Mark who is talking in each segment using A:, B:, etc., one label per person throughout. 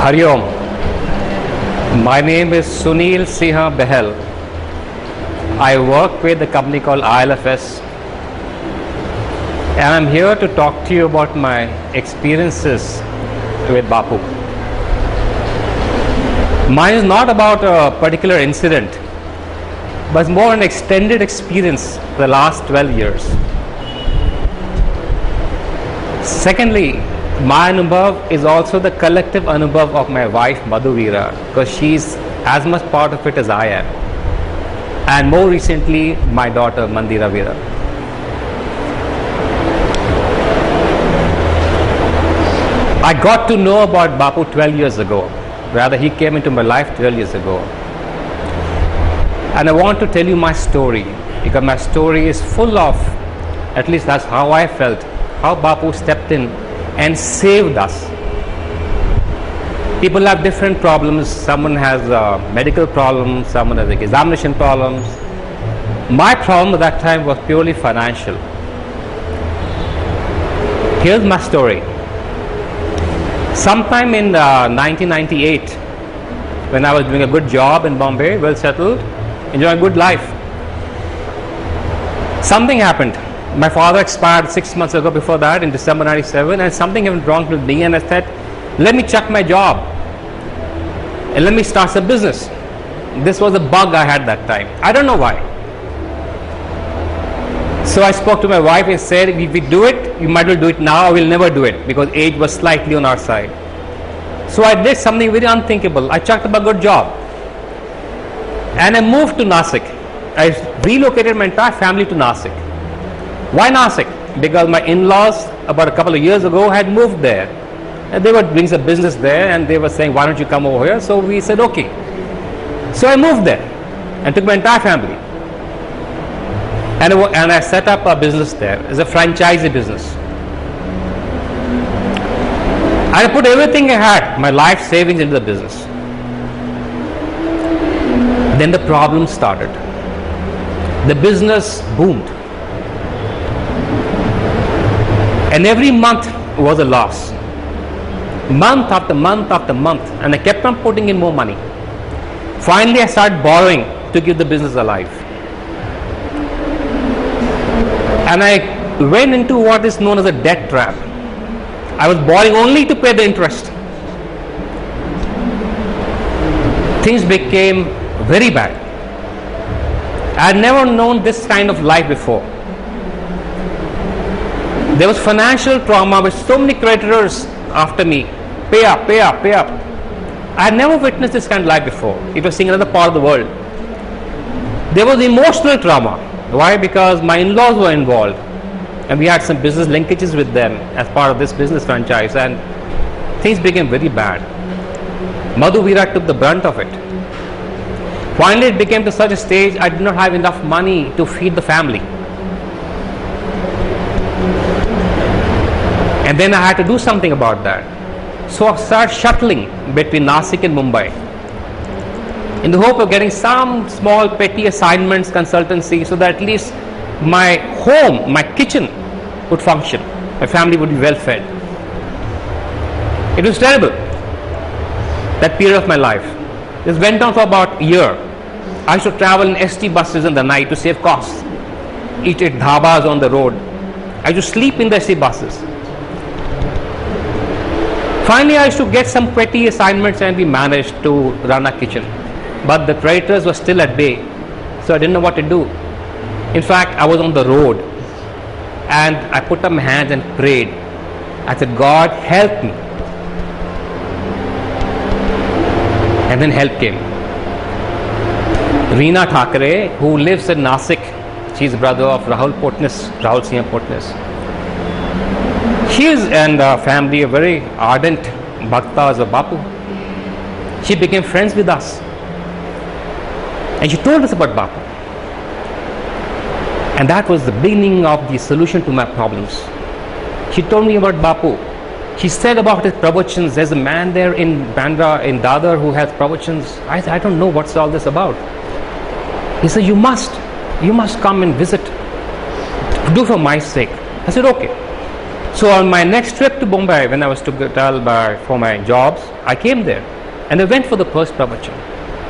A: Hari Om. My name is Sunilsinh Behel. I work with a company called ILFS, and I'm here to talk to you about my experiences with Bapu. Mine is not about a particular incident, but it's more an extended experience for the last 12 years. Secondly, my Anubhav is also the collective Anubhav of my wife Madhuvira, because she's as much part of it as I am, and more recently my daughter Mandira Veera. I got to know about Bapu 12 years ago. Rather, he came into my life 12 years ago. And I want to tell you my story, because my story is full of, at least that's how I felt, how Bapu stepped in and saved us. People have different problems. Someone has medical problems, someone has examination problems. My problem at that time was purely financial. Here's my story. Sometime in 1998, when I was doing a good job in Bombay, well settled, enjoying a good life, something happened. My father expired 6 months ago before that, in December 97, and something went wrong with me, and I said, let me chuck my job and let me start some business. This was a bug I had that time. I don't know why. So I spoke to my wife and said, if we do it, you might as well do it now, or we'll never do it, because age was slightly on our side. So I did something very unthinkable. I chucked up a good job and I moved to Nasik. I relocated my entire family to Nasik. Why Nasik? Because my in-laws about a couple of years ago had moved there, and they were doing some business there, and they were saying, why don't you come over here? So we said okay. So I moved there and took my entire family, and I set up a business there as a franchisee business. I put everything I had, my life savings, into the business. Then the problem started. The business boomed, and every month was a loss, month after month after month, and I kept on putting in more money. Finally I started borrowing to keep the business alive, and I went into what is known as a debt trap. I was borrowing only to pay the interest. Things became very bad. I had never known this kind of life before. There was financial trauma with so many creditors after me. Pay up, pay up, pay up. I had never witnessed this kind of life before. It was seeing another part of the world. There was emotional trauma. Why? Because my in-laws were involved, and we had some business linkages with them as part of this business franchise, and things became very bad. Madhu Veera took the brunt of it. Finally it became to such a stage I did not have enough money to feed the family. And then I had to do something about that. So I started shuttling between Nasik and Mumbai in the hope of getting some small petty assignments, consultancy, so that at least my home, my kitchen would function. My family would be well fed. It was terrible, that period of my life. This went on for about a year. I used to travel in ST buses in the night to save costs, eat at dhabas on the road. I used to sleep in the ST buses. Finally, I used to get some petty assignments, and we managed to run a kitchen. But the creditors were still at bay, so I didn't know what to do. In fact, I was on the road, and I put up my hands and prayed. I said, God, help me. And then help came. Reena Thakare, who lives in Nasik, she's the brother of Sunilsinh Behel. She is, and family, a very ardent bhaktas of Bapu. She became friends with us, and she told us about Bapu. And that was the beginning of the solution to my problems. She told me about Bapu. She said about his pravachans. There's a man there in Bandra, in Dadar, who has pravachans. I said, I don't know what's all this about. He said, you must come and visit. Do for my sake. I said, okay. So on my next trip to Bombay, when I was to tell for my jobs, I came there and I went for the first pravachan.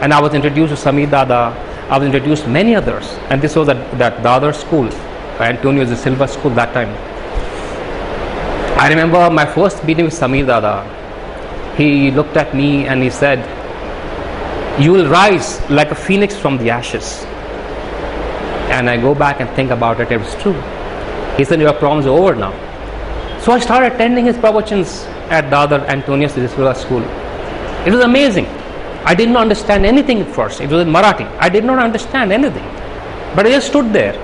A: And I was introduced to Samir Dada, I was introduced to many others. And this was at that Dadar school, Antonio de Silva school that time. I remember my first meeting with Samir Dada. He looked at me and he said, "You will rise like a phoenix from the ashes." And I go back and think about it, it was true. He said, "Your problems are over now." So I started attending his pravachans at Dadar Antonio de Silva school. It was amazing. I did not understand anything at first. It was in Marathi. I did not understand anything. But I just stood there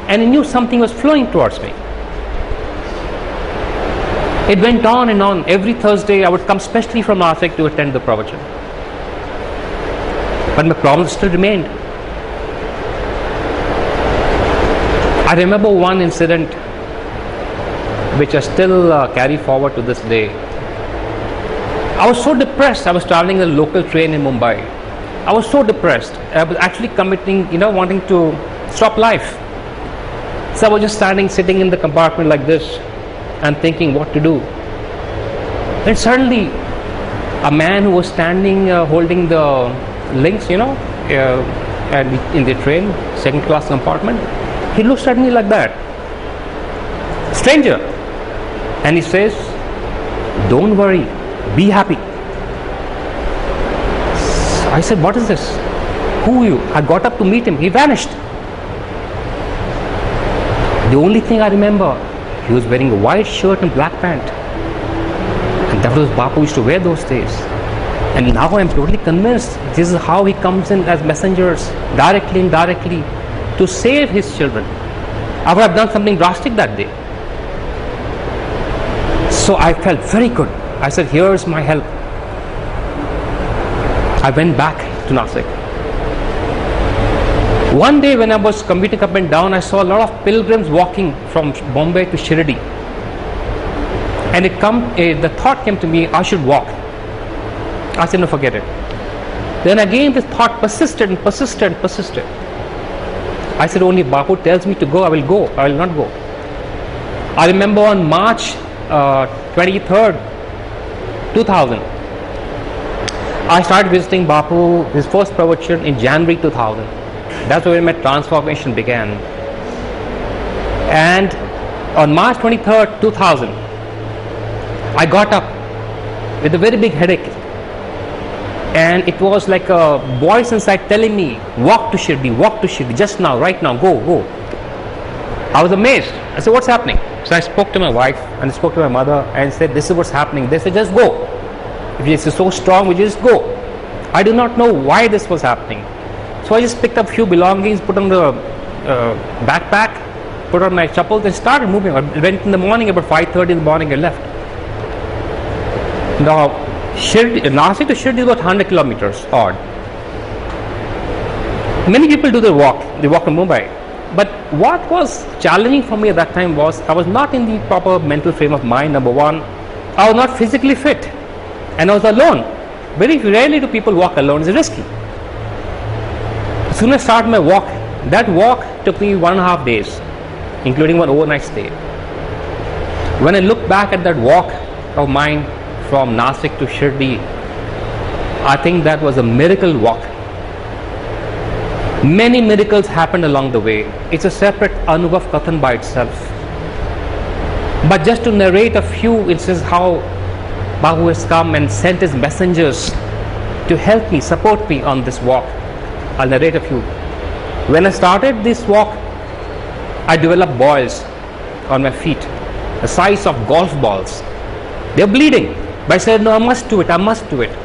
A: and I knew something was flowing towards me. It went on and on. Every Thursday I would come specially from Nashik to attend the pravachan. But my problems still remained. I remember one incident which I still carry forward to this day. I was so depressed. I was traveling in a local train in Mumbai. I was so depressed. I was actually committing, wanting to stop life. So I was just sitting in the compartment like this and thinking what to do. And suddenly a man who was standing holding the links, and in the train, second class compartment, he looks at me like that. Stranger. And he says, "Don't worry, be happy." I said, "What is this? Who are you?" I got up to meet him. He vanished. The only thing I remember, he was wearing a white shirt and black pant. And that was Bapu used to wear those days. And now I am totally convinced this is how he comes in as messengers, directly and indirectly, to save his children. I would have done something drastic that day. So I felt very good. I said, "Here's my help." I went back to Nashik. One day when I was commuting up and down, I saw a lot of pilgrims walking from Bombay to Shirdi. And the thought came to me, I should walk. I said, "No, forget it." Then again this thought persisted and persisted and persisted. I said, "Only Bapu tells me to go, I will go. I will not go." I remember on March 23rd, 2000, I started visiting Bapu, his first pravachan in January 2000. That's where my transformation began. And on March 23rd, 2000, I got up with a very big headache. And it was like a voice inside telling me, walk to Shirdi, just now, right now, go. I was amazed. I said, "What's happening?" So I spoke to my wife and I spoke to my mother and said, "This is what's happening." They said, "Just go. If this is so strong, we just go." I do not know why this was happening. So I just picked up a few belongings, put on the backpack, put on my chappals and started moving. I went in the morning, about 5:30 in the morning, I left. Now, Nashik to Shirdi is about 100 kilometers odd. Many people do the walk. They walk to Mumbai. But what was challenging for me at that time was I was not in the proper mental frame of mind, number one. I was not physically fit. And I was alone. Very rarely do people walk alone. It's risky. As soon as I started my walk, that walk took me 1.5 days, including one overnight stay. When I look back at that walk of mine from Nashik to Shirdi, I think that was a miracle walk. Many miracles happened along the way. It's a separate Anubhav Kathan by itself. But just to narrate a few instances how Bapu has come and sent his messengers to help me, support me on this walk, I'll narrate a few. When I started this walk, I developed boils on my feet, the size of golf balls. They're bleeding. But I said, "No, I must do it.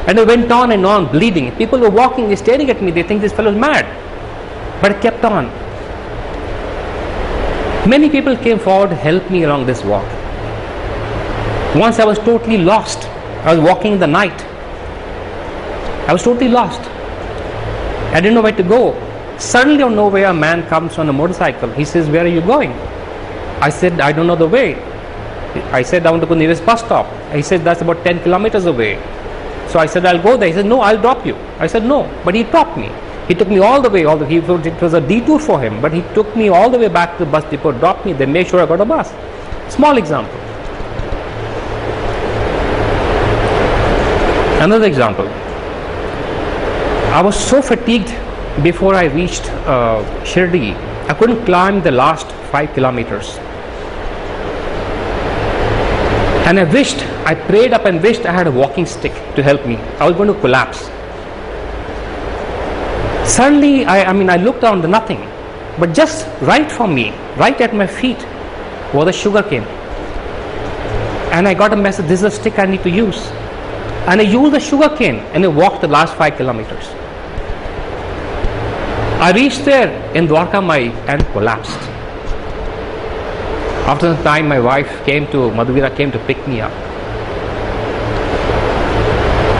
A: And I went on and on, bleeding. People were walking, they're staring at me, they think this fellow is mad. But I kept on. Many people came forward to help me along this walk. Once I was totally lost. I was walking in the night. I was totally lost. I didn't know where to go. Suddenly out of nowhere, a man comes on a motorcycle. He says, "Where are you going?" I said, "I don't know the way." I said, "I want to go to the nearest bus stop." He said, "That's about 10 kilometers away." So I said, "I'll go there." He said, "No, I'll drop you." I said, "No," but he dropped me. He took me all the way. It was a detour for him, but he took me all the way back to the bus depot, dropped me, then made sure I got a bus. Small example. Another example. I was so fatigued before I reached Shirdi. I couldn't climb the last 5 kilometers. And I prayed up and wished I had a walking stick to help me. I was going to collapse. Suddenly, I looked down to nothing. But just right from me, right at my feet, was a sugar cane. And I got a message, this is a stick I need to use. And I used the sugar cane and I walked the last 5 kilometers. I reached there in Dwarka Mai and collapsed. After some time, my wife Madhuvira came to pick me up.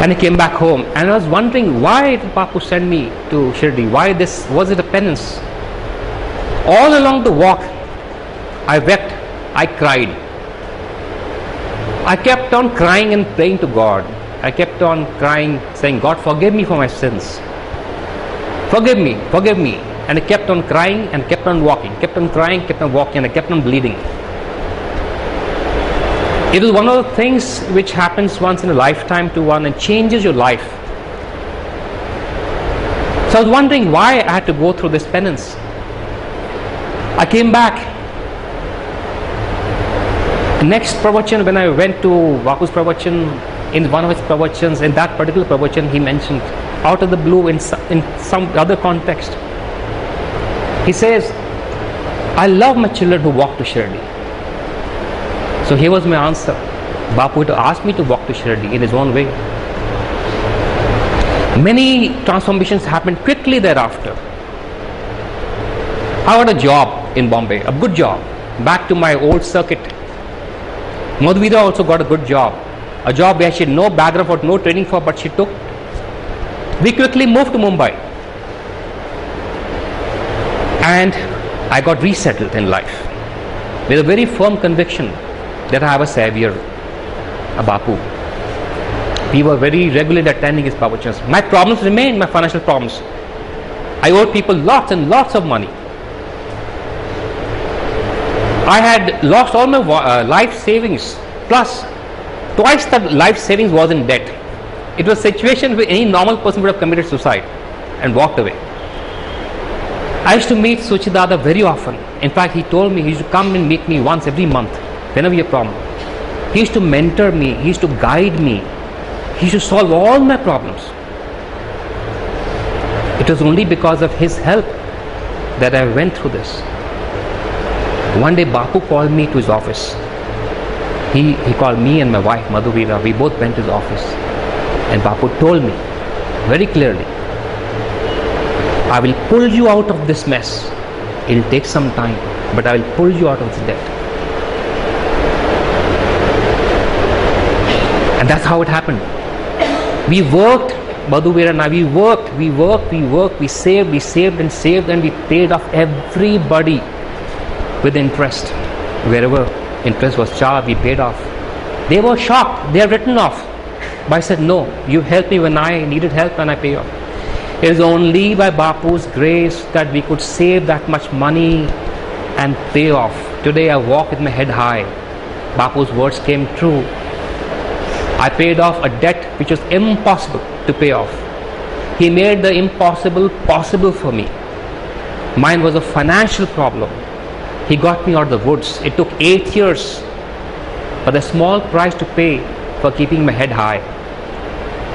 A: And I came back home and I was wondering why did Bapu send me to Shirdi? Why this? Was it a penance? All along the walk, I wept, I cried. I kept on crying and praying to God. I kept on crying, saying, God, forgive me for my sins. Forgive me, forgive me. And I kept on crying and kept on walking, kept on crying, kept on walking, and I kept on bleeding. It is one of the things which happens once in a lifetime to one and changes your life. So I was wondering why I had to go through this penance. I came back. Next pravachan, when I went to Bapu's pravachan, in one of his pravachans, in that particular pravachan, he mentioned out of the blue in some other context. He says, I love my children who walk to Shirdi. So here was my answer. Bapu asked me to walk to Shirdi in his own way. Many transformations happened quickly thereafter. I got a job in Bombay, a good job, back to my old circuit. Madhuvira also got a good job, a job where she had no background for, no training for, but she took. We quickly moved to Mumbai. And I got resettled in life with a very firm conviction that I have a savior, a Bapu. We were very regularly attending his pravachans. My problems remained, my financial problems. I owed people lots and lots of money. I had lost all my life savings, plus twice the life savings was in debt. It was a situation where any normal person would have committed suicide and walked away. I used to meet Suchidada very often. In fact, he told me he used to come and meet me once every month, whenever he had a problem. He used to mentor me, he used to guide me, he used to solve all my problems. It was only because of his help that I went through this. One day Bapu called me to his office. He called me and my wife Madhuvira. We both went to his office. And Bapu told me very clearly, I will pull you out of this mess. It will take some time, but I will pull you out of this debt. And that's how it happened. We worked, Madhuvira and I, we worked, we saved and we paid off everybody with interest. Wherever interest was charged, we paid off. They were shocked, they are written off. But I said, no, you helped me when I needed help and I pay off. It is only by Bapu's grace that we could save that much money and pay off. Today I walk with my head high. Bapu's words came true. I paid off a debt which was impossible to pay off. He made the impossible possible for me. Mine was a financial problem. He got me out of the woods. It took 8 years, but a small price to pay for keeping my head high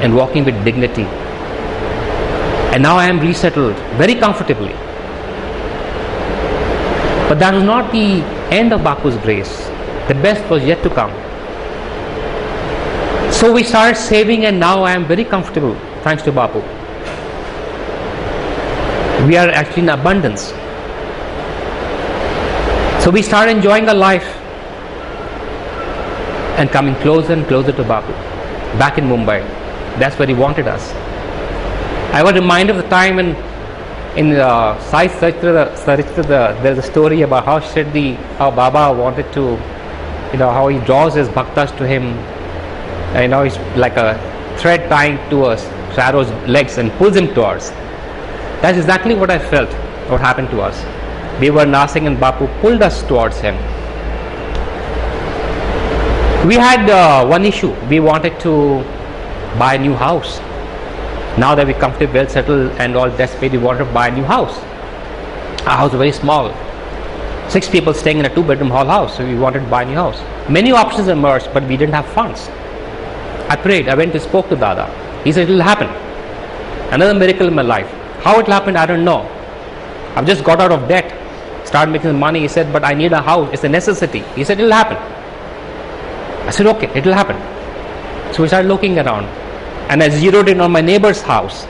A: and walking with dignity. And now I am resettled very comfortably. But that was not the end of Bapu's grace. The best was yet to come. So we started saving and now I am very comfortable thanks to Bapu. We are actually in abundance. So we started enjoying our life and coming closer and closer to Bapu, back in Mumbai. That's where he wanted us. I was reminded of the time in Sai Saritra, there's a story about how Baba wanted to, how he draws his bhaktas to him. He's like a thread tying to a sparrow's legs and pulls him towards. That's exactly what I felt, what happened to us. We were Nasing and Bapu pulled us towards him. We had one issue. We wanted to buy a new house. Now that we're comfortable, well settled and all debts paid, we wanted to buy a new house. Our house was very small. 6 people staying in a 2-bedroom hall house. So we wanted to buy a new house. Many options emerged, but we didn't have funds. I prayed. I went and spoke to Dada. He said, it will happen. Another miracle in my life. How it happened, I don't know. I've just got out of debt, started making money. He said, but I need a house. It's a necessity. He said, it will happen. I said, okay, it will happen. So we started looking around. And I zeroed in on my neighbor's house.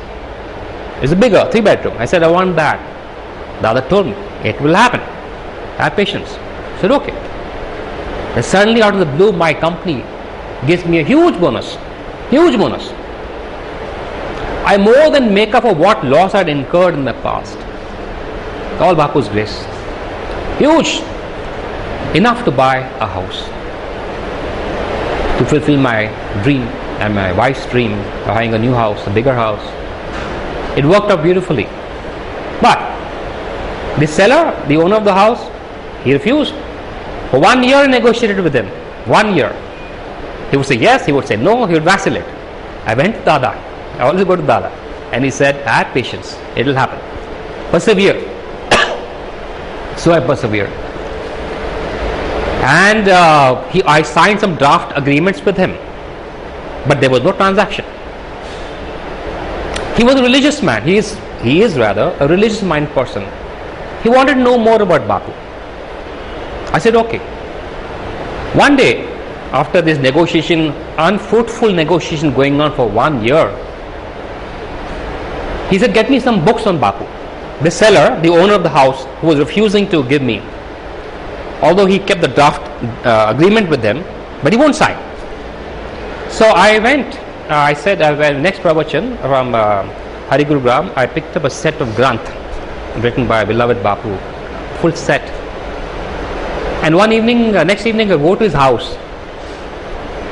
A: It's a bigger 3-bedroom. I said, I want that. Dada told me, it will happen. Have patience. I said, okay. And suddenly out of the blue, my company gives me a huge bonus. Huge bonus. I more than make up for what loss I had incurred in the past. All Bapu's grace. Huge. Enough to buy a house. To fulfill my dream and my wife's dream of having a new house, a bigger house. It worked out beautifully. But the seller, the owner of the house, he refused. For 1 year I negotiated with him. 1 year. He would say yes, he would say no, he would vacillate. I went to Dada. I always go to Dada. And he said, have patience. It will happen. Persevere. So I persevered. And I signed some draft agreements with him. But there was no transaction. He was a religious man. He is rather a religious minded person. He wanted to know more about Bapu. I said, okay. One day, after this negotiation, unfruitful negotiation going on for 1 year, he said, get me some books on Bapu. The seller, the owner of the house, who was refusing to give me, although he kept the draft agreement with them, but he won't sign. So I went, I said, next pravachan from Hari Guru Gram, I picked up a set of Granth written by beloved Bapu, full set. And one evening, next evening, I go to his house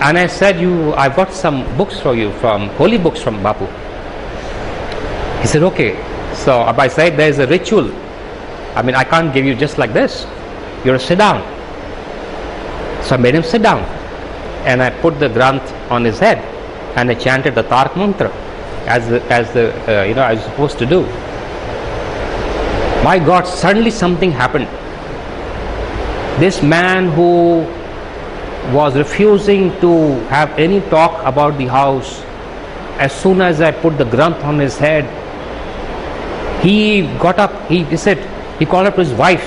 A: and I said, I've got some books for you, from holy books from Bapu. He said, okay. So I said, there is a ritual. I mean, I can't give you just like this. You have to sit down. So I made him sit down. And I put the Granth on his head and I chanted the Tarak mantra as I was supposed to do. My God, suddenly something happened. This man who was refusing to have any talk about the house, as soon as I put the Granth on his head, he got up, he called up to his wife,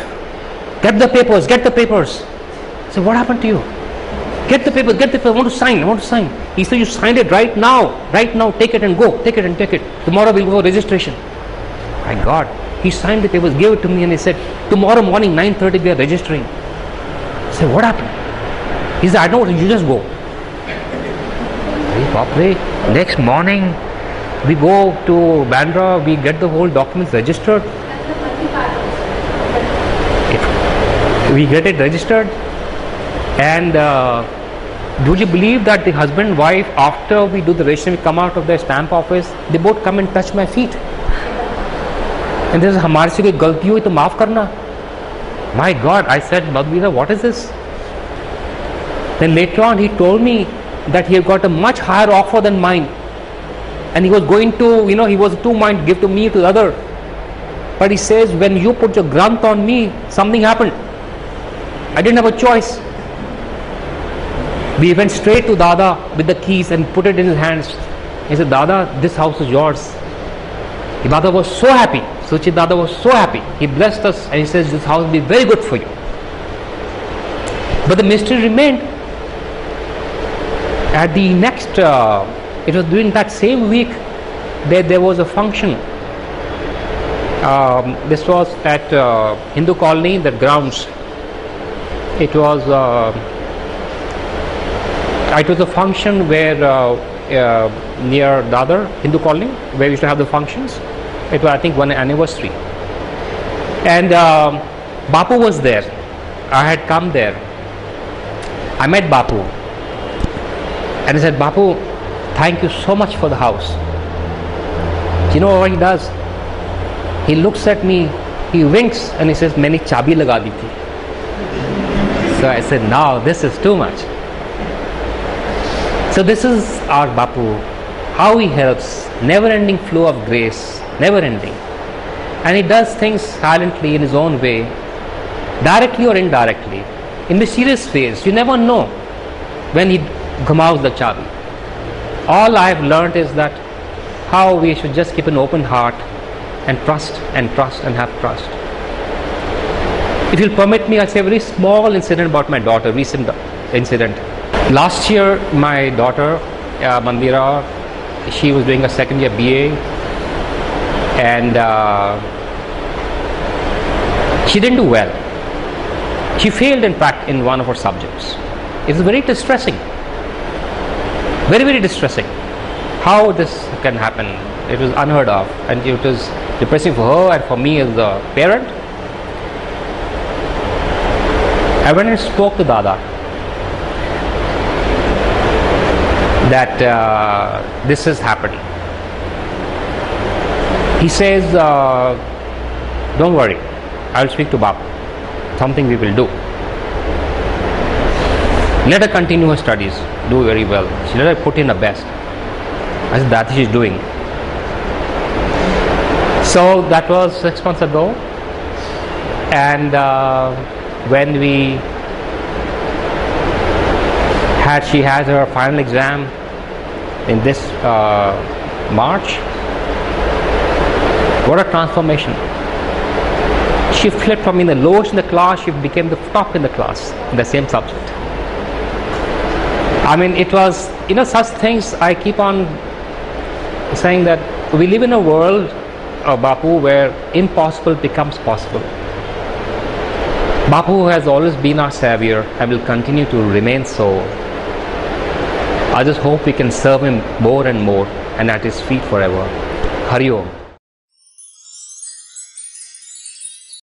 A: get the papers. I said, what happened to you? Get the papers, I want to sign. He said, you signed it right now, take it and go, take it. Tomorrow we'll go for registration. My God, he signed the papers, gave it to me and he said, tomorrow morning 9:30 we are registering. I said, what happened? He said, I don't know, you just go. Next morning, we go to Bandra, we get the whole documents registered. We get it registered, and would you believe that the husband and wife, after we do the registration, we come out of their stamp office, they both come and touch my feet. And they say, "Hamare se koi galti hui to maaf karna." My God, I said, Madhvira, what is this? Then later on, he told me that he had got a much higher offer than mine, and he was going to, he was two mind to give to me to the other. But he says, when you put your Granth on me, something happened. I didn't have a choice. We went straight to Dada with the keys and put it in his hands. He said, Dada, this house is yours. The Dada was so happy. Suchit Dada was so happy. He blessed us and he says, this house will be very good for you. But the mystery remained. At the next, it was during that same week, there was a function. This was at Hindu colony, the grounds. It was a function where near Dadar, Hindu colony, where we used to have the functions. It was, I think, one anniversary. And Bapu was there. I had come there. I met Bapu. And I said, Bapu, thank you so much for the house. You know what he does? He looks at me, he winks and he says, "Maine chabi laga di thi." So I said, now this is too much. So this is our Bapu, how he helps, never-ending flow of grace, never-ending. And he does things silently in his own way, directly or indirectly. In the serious phase, you never know when he gummaus the chabi. All I have learnt is that how we should just keep an open heart and trust and trust and have trust. If you'll permit me, I'll say a very small incident about my daughter, recent incident. Last year, my daughter, Mandira, she was doing a second year BA, and she didn't do well. She failed in fact in one of her subjects. It was very distressing. Very, very distressing. How this can happen? It was unheard of, and it was depressing for her and for me as a parent. I went and spoke to Dada that this has happened. He says, don't worry, I'll speak to Bapu. Something we will do. Let her continue her studies, do very well. She let her put in her best. I said, that she's doing. So that was 6 months ago, and when she had her final exam in this March, what a transformation. She flipped from being the lowest in the class, she became the top in the class in the same subject. I mean, it was, such things. I keep on saying that we live in a world of Bapu where impossible becomes possible. Bapu has always been our savior and will continue to remain so. I just hope we can serve him more and more and at his feet forever. Hari Om.